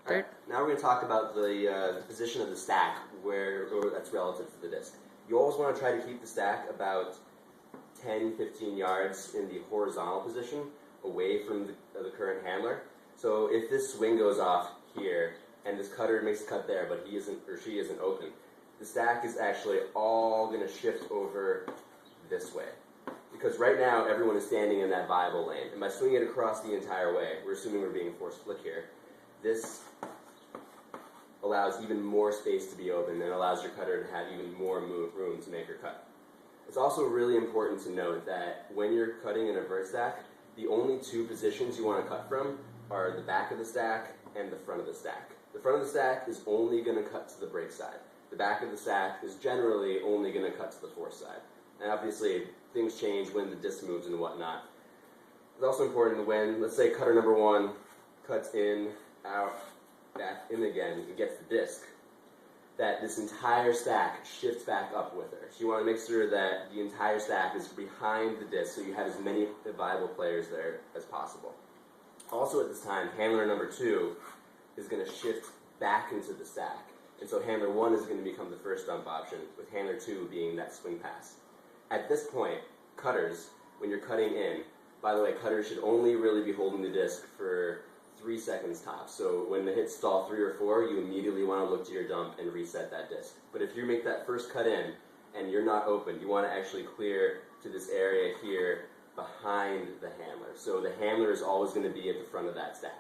Alright, now we're going to talk about the position of the stack where that's relative to the disc. You always want to try to keep the stack about 10-15 yards in the horizontal position away from the current handler. So if this swing goes off here and this cutter makes a cut there but he isn't or she isn't open, the stack is actually all going to shift over this way. Because right now everyone is standing in that viable lane. And by swinging it across the entire way, we're assuming we're being forced flick here, this allows even more space to be open and allows your cutter to have even more room to make her cut. It's also really important to note that when you're cutting in a vert stack, the only two positions you want to cut from are the back of the stack and the front of the stack. The front of the stack is only going to cut to the break side. The back of the stack is generally only going to cut to the force side. And obviously, things change when the disc moves and whatnot. It's also important when, let's say, cutter number one cuts in, out, back in again, and gets the disc, that this entire stack shifts back up with her. So you want to make sure that the entire stack is behind the disc so you have as many viable players there as possible. Also at this time, handler number two is going to shift back into the stack. And so handler one is going to become the first dump option, with handler two being that swing pass. At this point, cutters, when you're cutting in, by the way, cutters should only really be holding the disc for 3 seconds tops. So when the hits stall 3 or 4, you immediately want to look to your dump and reset that disc. But if you make that first cut in and you're not open, you want to actually clear to this area here behind the handler. So the handler is always going to be at the front of that stack.